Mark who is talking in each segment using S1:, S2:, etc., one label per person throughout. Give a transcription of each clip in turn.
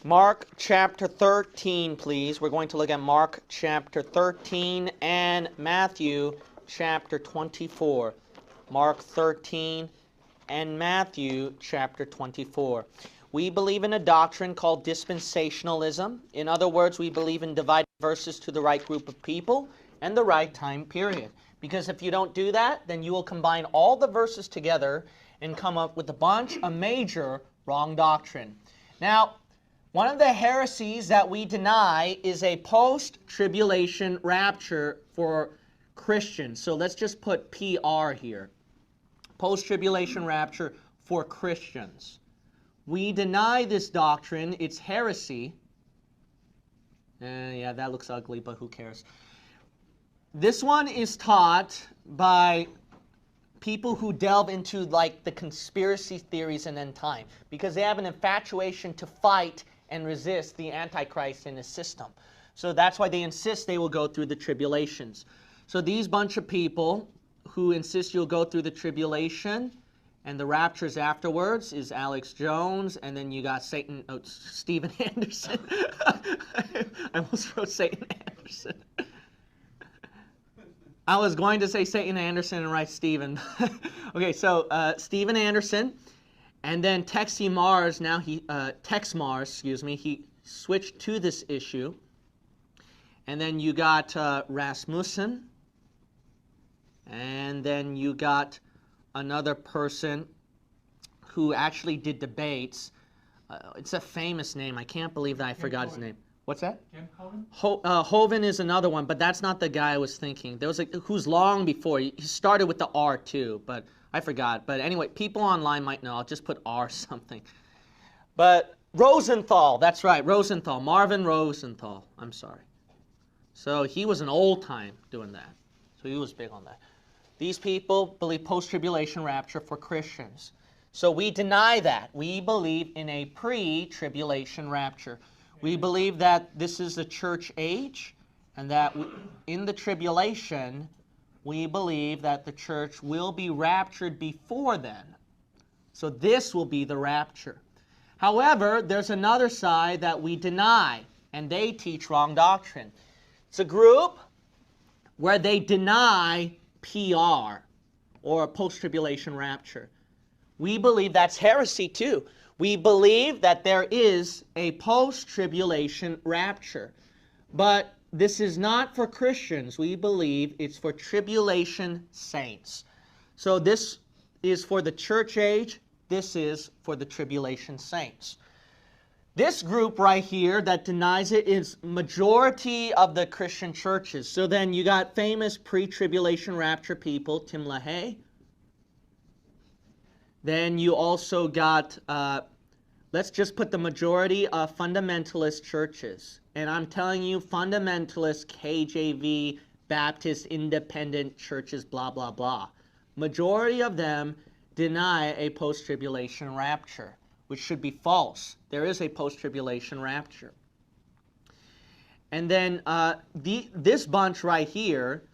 S1: Mark chapter 13, please. We're going to look at Mark chapter 13 and Matthew chapter 24. Mark 13 and Matthew chapter 24. We believe in a doctrine called dispensationalism. In other words, we believe in dividing verses to the right group of people and the right time period. Because if you don't do that, then you will combine all the verses together and come up with a major wrong doctrine. Now, one of the heresies that we deny is a post-tribulation rapture for Christians. So let's just put PR here. Post-tribulation rapture for Christians. We deny this doctrine. It's heresy. Yeah, that looks ugly, but who cares? This one is taught by people who delve into like the conspiracy theories and end time, because they have an infatuation to fight and resist the Antichrist in his system. So that's why they insist they will go through the tribulations. So these bunch of people who insist you'll go through the tribulation and the raptures afterwards is Alex Jones, and then you got Stephen Anderson. I almost wrote Satan Anderson. I was going to say Satan Anderson and write Stephen. Okay, so Stephen Anderson. And then Tex Mars, he switched to this issue. And then you got Rasmussen. And then you got another person who actually did debates. It's a famous name. I can't believe that I forgot his name. What's that? Ken Hovind? Hovind is another one, but that's not the guy I was thinking. There was who's long before. He started with the R too, but I forgot. But anyway, people online might know. I'll just put R something. But Rosenthal, that's right, Rosenthal, Marvin Rosenthal. I'm sorry. So he was an old time doing that. So he was big on that. These people believe post-tribulation rapture for Christians. So we deny that. We believe in a pre-tribulation rapture. We believe that this is the church age, and that in the tribulation, we believe that the church will be raptured before then. So this will be the rapture. However, there's another side that we deny, and they teach wrong doctrine. It's a group where they deny PR, or post-tribulation rapture. We believe that's heresy too. We believe that there is a post-tribulation rapture. But this is not for Christians. We believe it's for tribulation saints. So this is for the church age. This is for the tribulation saints. This group right here that denies it is majority of the Christian churches. So then you got famous pre-tribulation rapture people, Tim LaHaye. Then you also got, let's just put the majority of fundamentalist churches. And I'm telling you, fundamentalist, KJV, Baptist, independent churches, blah, blah, blah. Majority of them deny a post-tribulation rapture, which should be false. There is a post-tribulation rapture. And then this bunch right here,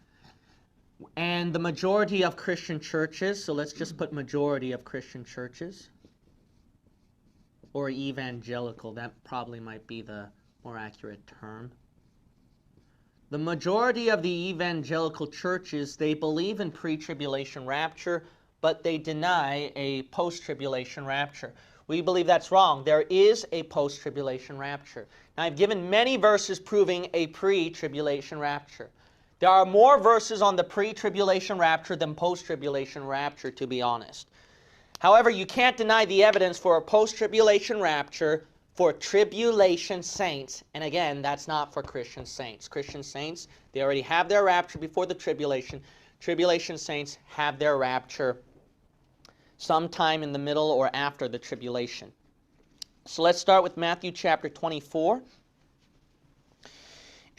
S1: and the majority of Christian churches, so let's just put majority of Christian churches, or evangelical, that probably might be the more accurate term. The majority of the evangelical churches, they believe in pre-tribulation rapture, but they deny a post-tribulation rapture. We believe that's wrong. There is a post-tribulation rapture. Now, I've given many verses proving a pre-tribulation rapture. There are more verses on the pre-tribulation rapture than post-tribulation rapture, to be honest. However, you can't deny the evidence for a post-tribulation rapture for tribulation saints. And again, that's not for Christian saints. Christian saints, they already have their rapture before the tribulation. Tribulation saints have their rapture sometime in the middle or after the tribulation. So let's start with Matthew chapter 24.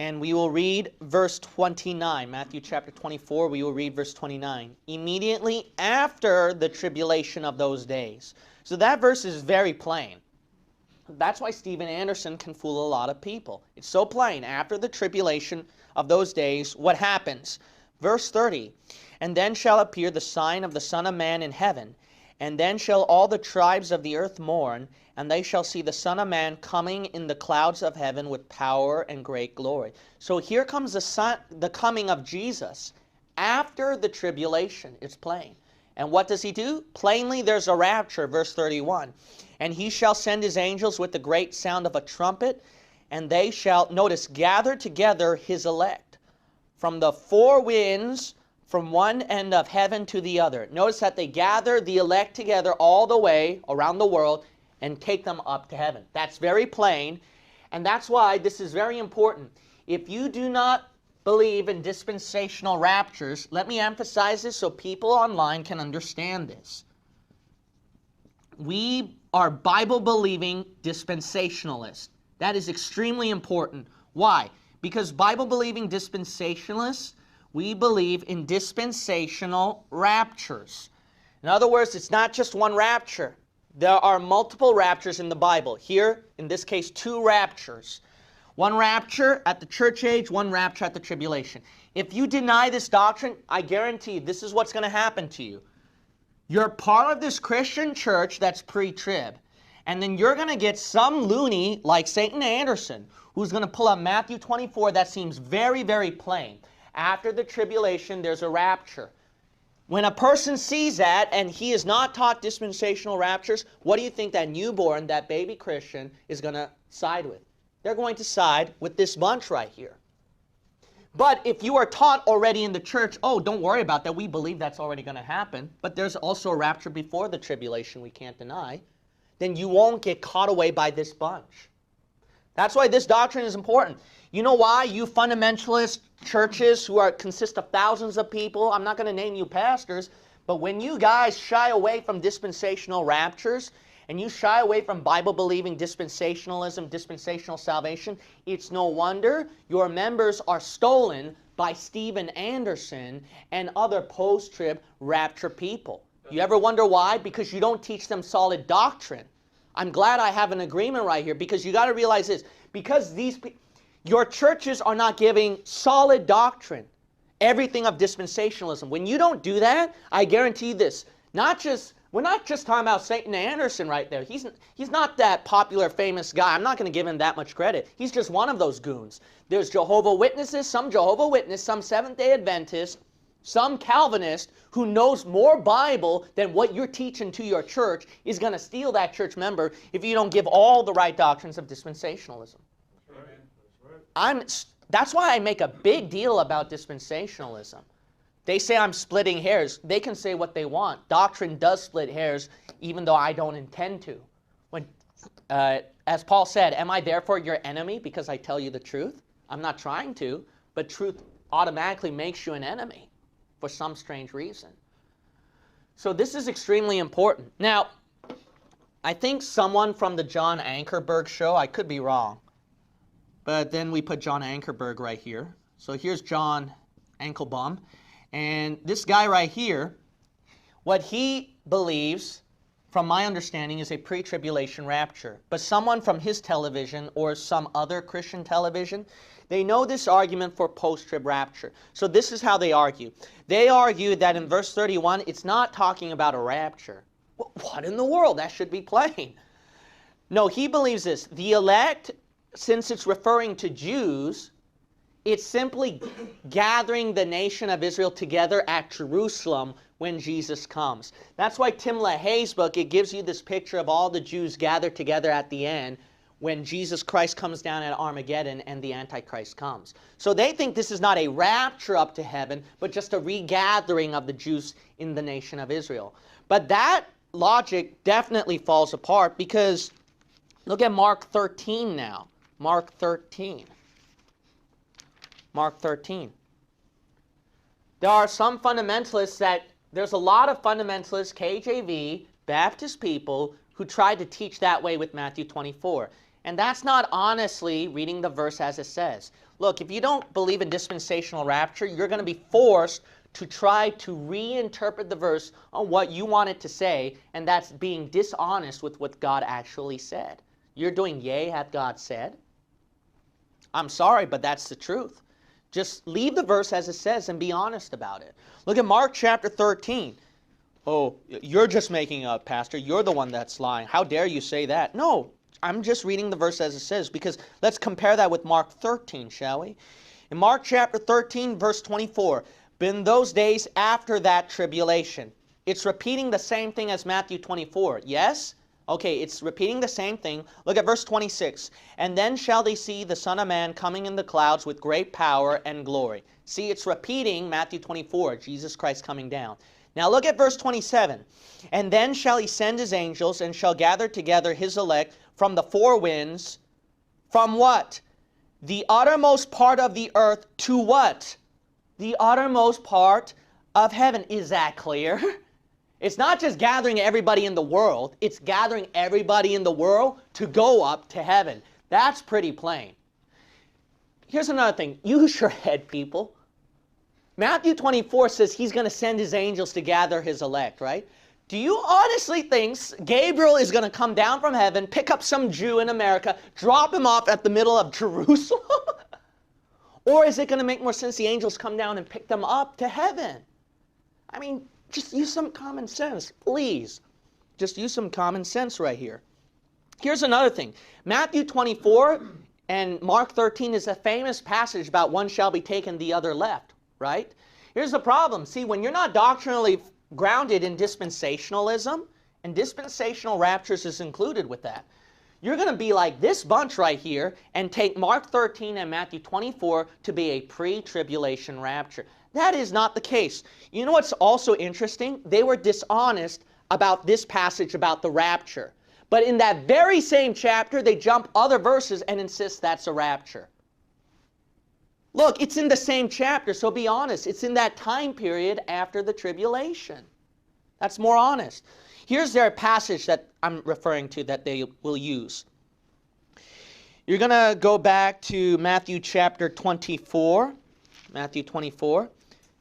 S1: And we will read verse 29. Matthew chapter 24, we will read verse 29. Immediately after the tribulation of those days. So that verse is very plain. That's why Stephen Anderson can fool a lot of people. It's so plain. After the tribulation of those days, what happens? Verse 30. And then shall appear the sign of the Son of Man in heaven. And then shall all the tribes of the earth mourn, and they shall see the Son of Man coming in the clouds of heaven with power and great glory. So here comes the coming of Jesus after the tribulation. It's plain. And what does he do? Plainly there's a rapture, verse 31. And he shall send his angels with the great sound of a trumpet, and they shall, notice, gather together his elect from the four winds, from one end of heaven to the other. Notice that they gather the elect together all the way around the world and take them up to heaven. That's very plain, and that's why this is very important. If you do not believe in dispensational raptures, let me emphasize this so people online can understand this. We are Bible-believing dispensationalists. That is extremely important. Why? Because Bible-believing dispensationalists, we believe in dispensational raptures. In other words, it's not just one rapture. There are multiple raptures in the Bible. Here, in this case, two raptures. One rapture at the church age, one rapture at the tribulation. If you deny this doctrine, I guarantee this is what's going to happen to you. You're part of this Christian church that's pre-trib. And then you're going to get some loony like Satan Anderson who's going to pull up Matthew 24 that seems very, very plain. After the tribulation, there's a rapture. When a person sees that and he is not taught dispensational raptures, what do you think that newborn, that baby Christian, is going to side with? They're going to side with this bunch right here. But if you are taught already in the church, oh, don't worry about that, we believe that's already going to happen, but there's also a rapture before the tribulation we can't deny, then you won't get caught away by this bunch. That's why this doctrine is important. You know why you fundamentalist churches who consist of thousands of people, I'm not going to name you pastors, but when you guys shy away from dispensational raptures, and you shy away from Bible-believing dispensationalism, dispensational salvation, it's no wonder your members are stolen by Steven Anderson and other post-trib rapture people. You ever wonder why? Because you don't teach them solid doctrine. I'm glad I have an agreement right here, because you got to realize this. Because your churches are not giving solid doctrine, everything of dispensationalism. When you don't do that, I guarantee this, we're not just talking about Satan Anderson right there. He's not that popular, famous guy. I'm not going to give him that much credit. He's just one of those goons. There's Jehovah's Witnesses, some Seventh-day Adventists, some Calvinist who knows more Bible than what you're teaching to your church is going to steal that church member if you don't give all the right doctrines of dispensationalism. That's why I make a big deal about dispensationalism. They say I'm splitting hairs. They can say what they want. Doctrine does split hairs, even though I don't intend to. As Paul said, am I therefore your enemy because I tell you the truth? I'm not trying to, but truth automatically makes you an enemy for some strange reason. So this is extremely important. Now, I think someone from the John Ankerberg show, I could be wrong, but then we put John Ankerberg right here. So here's John Anklebum. And this guy right here, what he believes, from my understanding, is a pre-tribulation rapture. But someone from his television or some other Christian television, they know this argument for post-trib rapture. So this is how they argue. They argue that in verse 31, it's not talking about a rapture. What in the world? That should be plain. No, he believes this. The elect, since it's referring to Jews, it's simply gathering the nation of Israel together at Jerusalem when Jesus comes. That's why Tim LaHaye's book, it gives you this picture of all the Jews gathered together at the end when Jesus Christ comes down at Armageddon and the Antichrist comes. So they think this is not a rapture up to heaven, but just a regathering of the Jews in the nation of Israel. But that logic definitely falls apart, because look at Mark 13 now. Mark 13. Mark 13. There are some fundamentalists there's a lot of fundamentalists, KJV, Baptist people, who try to teach that way with Matthew 24. And that's not honestly reading the verse as it says. Look, if you don't believe in dispensational rapture, you're going to be forced to try to reinterpret the verse on what you want it to say, and that's being dishonest with what God actually said. You're doing yea, hath God said. I'm sorry, but that's the truth. Just leave the verse as it says and be honest about it. Look at Mark chapter 13. oh, you're just making up, Pastor. You're the one that's lying. How dare you say that? No, I'm just reading the verse as it says, because let's compare that with Mark 13, shall we? In Mark chapter 13, verse 24, but in those days after that tribulation. It's repeating the same thing as Matthew 24, yes? Okay, it's repeating the same thing. Look at verse 26. And then shall they see the Son of Man coming in the clouds with great power and glory. See, it's repeating Matthew 24, Jesus Christ coming down. Now look at verse 27. And then shall he send his angels and shall gather together his elect from the four winds. From what? The uttermost part of the earth to what? The uttermost part of heaven. Is that clear? It's not just gathering everybody in the world. It's gathering everybody in the world to go up to heaven. That's pretty plain. Here's another thing. Use your head, people. Matthew 24 says he's going to send his angels to gather his elect, right? Do you honestly think Gabriel is going to come down from heaven, pick up some Jew in America, drop him off at the middle of Jerusalem? Or is it going to make more sense the angels come down and pick them up to heaven? I mean, just use some common sense, please. Just use some common sense right here. Here's another thing. Matthew 24 and Mark 13 is a famous passage about one shall be taken, the other left, right? Here's the problem. See, when you're not doctrinally grounded in dispensationalism, and dispensational raptures is included with that, you're going to be like this bunch right here and take Mark 13 and Matthew 24 to be a pre-tribulation rapture. That is not the case. You know what's also interesting? They were dishonest about this passage about the rapture. But in that very same chapter, they jump other verses and insist that's a rapture. Look, it's in the same chapter, so be honest. It's in that time period after the tribulation. That's more honest. Here's their passage that I'm referring to that they will use. You're going to go back to Matthew chapter 24. Matthew 24.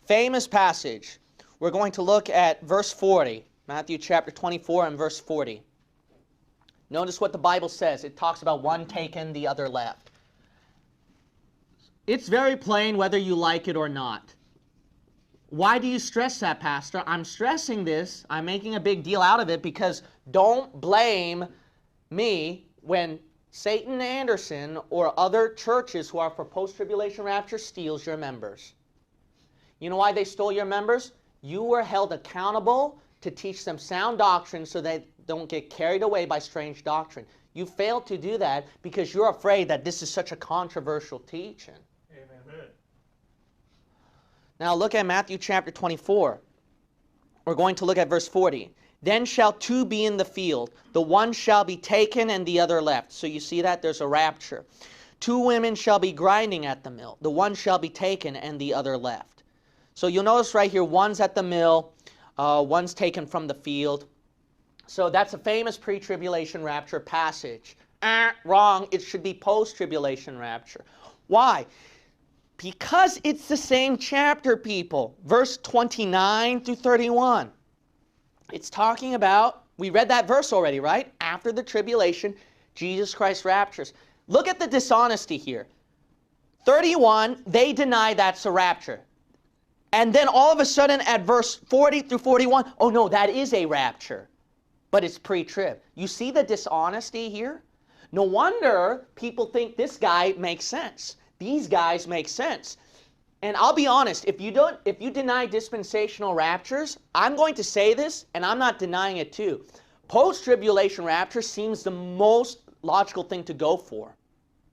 S1: Famous passage. We're going to look at verse 40. Matthew chapter 24 and verse 40. Notice what the Bible says. It talks about one taken, the other left. It's very plain whether you like it or not. Why do you stress that, Pastor? I'm stressing this. I'm making a big deal out of it because don't blame me when Satan Anderson or other churches who are for post-tribulation rapture steals your members. You know why they stole your members? You were held accountable to teach them sound doctrine so they don't get carried away by strange doctrine. You failed to do that because you're afraid that this is such a controversial teaching. Amen. Now look at Matthew chapter 24. We're going to look at verse 40. Then shall two be in the field. The one shall be taken and the other left. So you see that? There's a rapture. Two women shall be grinding at the mill. The one shall be taken and the other left. So you'll notice right here, one's at the mill, one's taken from the field. So that's a famous pre-tribulation rapture passage. Wrong. It should be post-tribulation rapture. Why? Because it's the same chapter, people. Verse 29 through 31. It's talking about, we read that verse already, right? After the tribulation, Jesus Christ raptures. Look at the dishonesty here. 31, they deny that's a rapture. And then all of a sudden at verse 40 through 41, oh no, that is a rapture. But it's pre-trib. You see the dishonesty here? No wonder people think this guy makes sense. These guys make sense. And I'll be honest, if you deny dispensational raptures, I'm going to say this, and I'm not denying it too. Post-tribulation rapture seems the most logical thing to go for.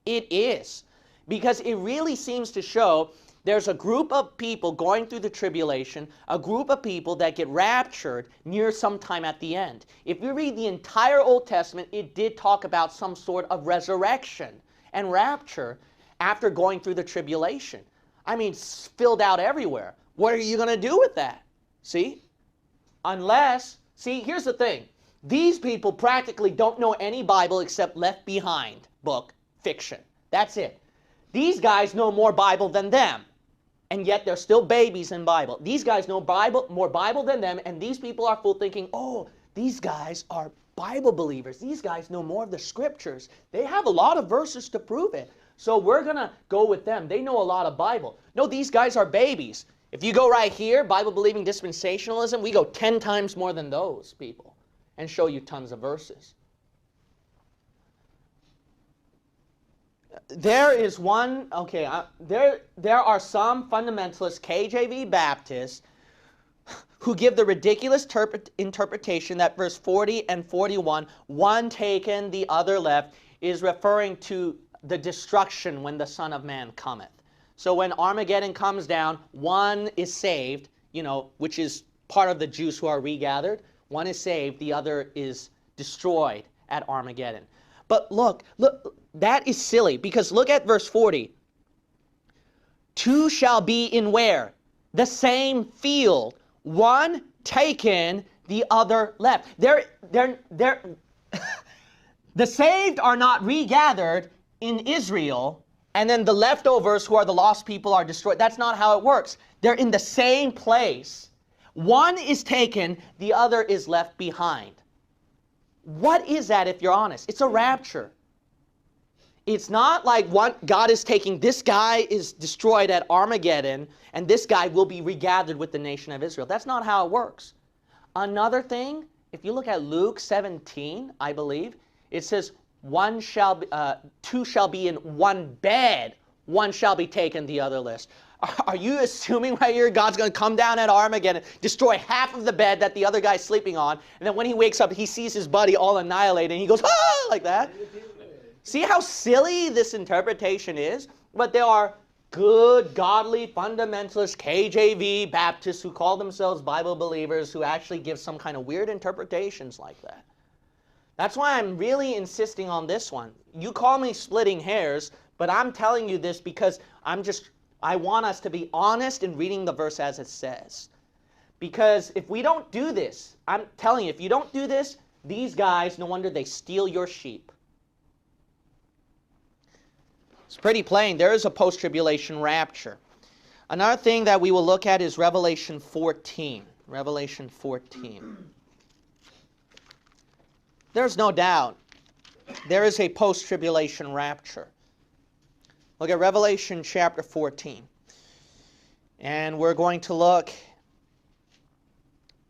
S1: It is. Because it really seems to show there's a group of people going through the tribulation, a group of people that get raptured near sometime at the end. If you read the entire Old Testament, it did talk about some sort of resurrection and rapture after going through the tribulation. I mean, it's filled out everywhere. What are you going to do with that? See? See, here's the thing. These people practically don't know any Bible except Left Behind book, fiction. That's it. These guys know more Bible than them. And yet they're still babies in Bible. These guys know more Bible than them, and these people are full thinking, oh, these guys are Bible believers. These guys know more of the scriptures. They have a lot of verses to prove it. So we're going to go with them. They know a lot of Bible. No, these guys are babies. If you go right here, Bible-believing dispensationalism, we go 10 times more than those people and show you tons of verses. There is one, okay, there are some fundamentalist KJV Baptists who give the ridiculous interpretation that verse 40 and 41, one taken, the other left, is referring to the destruction when the Son of Man cometh. So when Armageddon comes down, one is saved, which is part of the Jews who are regathered. One is saved, the other is destroyed at Armageddon. But look, that is silly, because look at verse 40. Two shall be in where? The same field. One taken, the other left. The saved are not regathered in Israel, and then the leftovers, who are the lost people, are destroyed. That's not how it works. They're in the same place. One is taken, the other is left behind. What is that, if you're honest? It's a rapture. It's not like God is taking, this guy is destroyed at Armageddon, and this guy will be regathered with the nation of Israel. That's not how it works. Another thing, if you look at Luke 17, I believe, it says, two shall be in one bed, one shall be taken, the other left. Are you assuming right here God's going to come down at Armageddon, destroy half of the bed that the other guy's sleeping on, and then when he wakes up, he sees his buddy all annihilated, and he goes, ah, like that? See how silly this interpretation is? But there are good, godly, fundamentalist, KJV Baptists who call themselves Bible believers who actually give some kind of weird interpretations like that. That's why I'm really insisting on this one. You call me splitting hairs, but I'm telling you this because I want us to be honest in reading the verse as it says. Because if we don't do this, I'm telling you, if you don't do this, these guys, no wonder they steal your sheep. It's pretty plain. There is a post-tribulation rapture. Another thing that we will look at is Revelation 14. Revelation 14. There's no doubt there is a post-tribulation rapture. Look at Revelation chapter 14. And we're going to look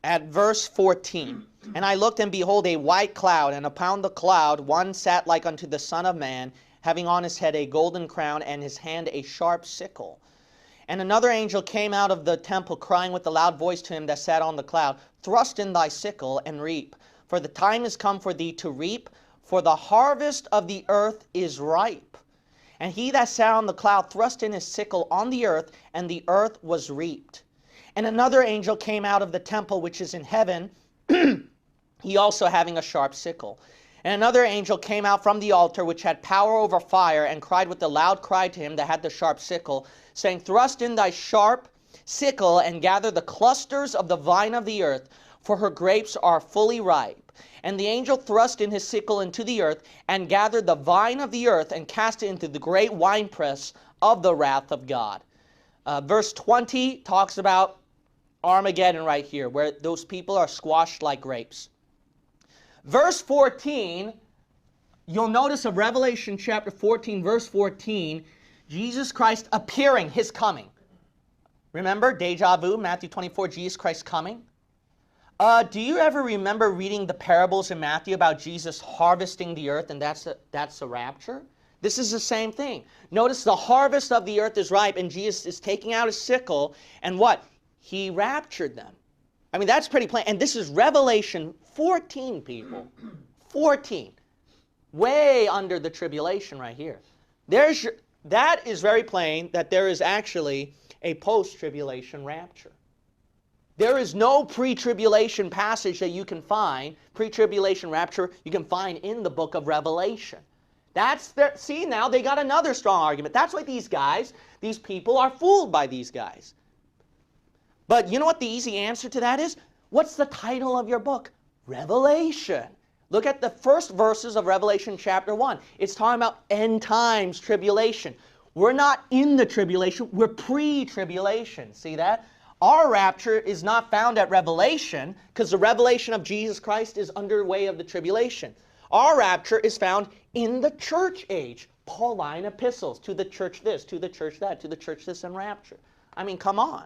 S1: at verse 14. And I looked, and behold, a white cloud, and upon the cloud one sat like unto the Son of Man, having on his head a golden crown, and his hand a sharp sickle. And another angel came out of the temple, crying with a loud voice to him that sat on the cloud, Thrust in thy sickle, and reap, for the time is come for thee to reap, for the harvest of the earth is ripe. And he that sat on the cloud thrust in his sickle on the earth, and the earth was reaped. And another angel came out of the temple which is in heaven, he also having a sharp sickle. And another angel came out from the altar which had power over fire, and cried with a loud cry to him that had the sharp sickle, saying, Thrust in thy sharp sickle, and gather the clusters of the vine of the earth, for her grapes are fully ripe. And the angel thrust in his sickle into the earth, and gathered the vine of the earth, and cast it into the great winepress of the wrath of God. Verse 20 talks about Armageddon right here, where those people are squashed like grapes. Verse 14, you'll notice of Revelation chapter 14, verse 14, Jesus Christ appearing, his coming. Remember, deja vu, Matthew 24, Jesus Christ coming. Do you ever remember reading the parables in Matthew about Jesus harvesting the earth, and that's the rapture? This is the same thing. Notice the harvest of the earth is ripe, and Jesus is taking out his sickle, and what? He raptured them. I mean, that's pretty plain. And this is Revelation 14, people. 14. Way under the tribulation right here. That is very plain that there is actually a post-tribulation rapture. There is no pre-tribulation passage that you can find, pre-tribulation rapture, you can find in the book of Revelation. See, now they got another strong argument. That's why these people are fooled by these guys. But you know what the easy answer to that is? What's the title of your book? Revelation. Look at the first verses of Revelation chapter 1. It's talking about end times tribulation. We're not in the tribulation, we're pre-tribulation. See that? Our rapture is not found at Revelation, because the revelation of Jesus Christ is underway of the tribulation. Our rapture is found in the church age. Pauline epistles, to the church this, to the church that, to the church this, and rapture. I mean, come on.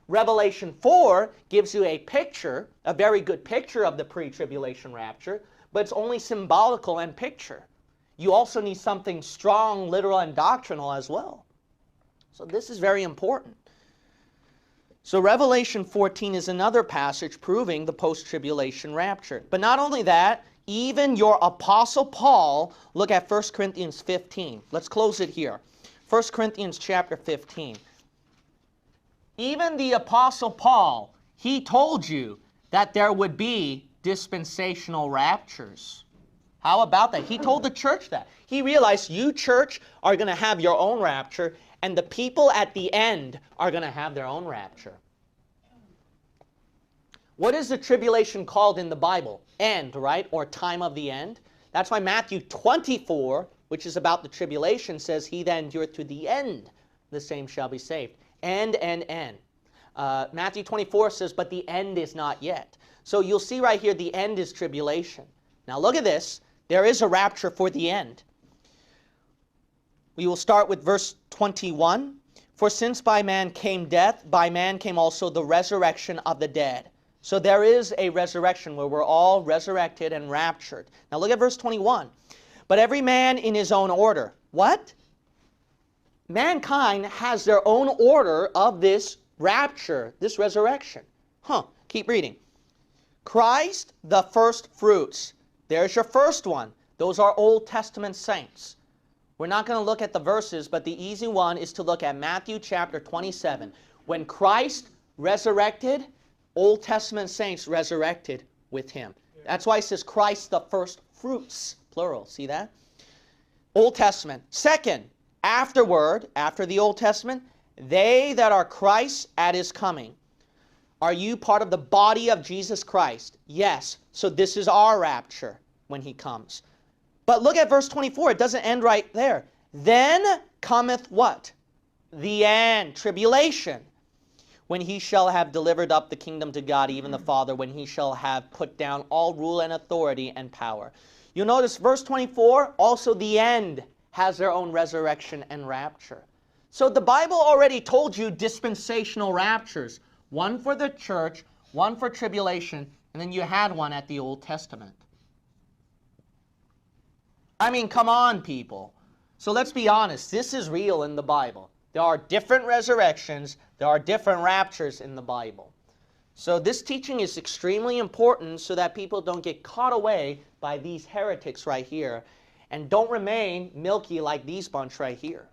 S1: Revelation 4 gives you a picture, a very good picture of the pre-tribulation rapture, but it's only symbolical and picture. You also need something strong, literal, and doctrinal as well. So this is very important. So Revelation 14 is another passage proving the post-tribulation rapture. But not only that, even your Apostle Paul, look at 1 Corinthians 15. Let's close it here. 1 Corinthians chapter 15. Even the Apostle Paul, he told you that there would be dispensational raptures. How about that? He told the church that. He realized you, church, are going to have your own rapture, and the people at the end are going to have their own rapture. What is the tribulation called in the Bible? End, right? Or time of the end. That's why Matthew 24, which is about the tribulation, says, he that endureth to the end, the same shall be saved. End. Matthew 24 says, but the end is not yet. So you'll see right here, the end is tribulation. Now look at this. There is a rapture for the end. We will start with verse 21. For since by man came death, by man came also the resurrection of the dead. So there is a resurrection where we're all resurrected and raptured. Now look at verse 21. But every man in his own order. What? Mankind has their own order of this rapture, this resurrection. Keep reading. Christ the first fruits. There's your first one. Those are Old Testament saints. We're not going to look at the verses, but the easy one is to look at Matthew chapter 27. When Christ resurrected, Old Testament saints resurrected with him. That's why it says Christ the first fruits, plural. See that? Old Testament. Second, afterward, after the Old Testament, they that are Christ at his coming. Are you part of the body of Jesus Christ? Yes. So this is our rapture when he comes. But look at verse 24. It doesn't end right there. Then cometh what? The end, tribulation. When he shall have delivered up the kingdom to God, even the Father, when he shall have put down all rule and authority and power. You'll notice verse 24, also the end has their own resurrection and rapture. So the Bible already told you dispensational raptures. One for the church, one for tribulation, and then you had one at the Old Testament. I mean, come on, people. So let's be honest. This is real in the Bible. There are different resurrections. There are different raptures in the Bible. So this teaching is extremely important so that people don't get caught away by these heretics right here and don't remain milky like these bunch right here.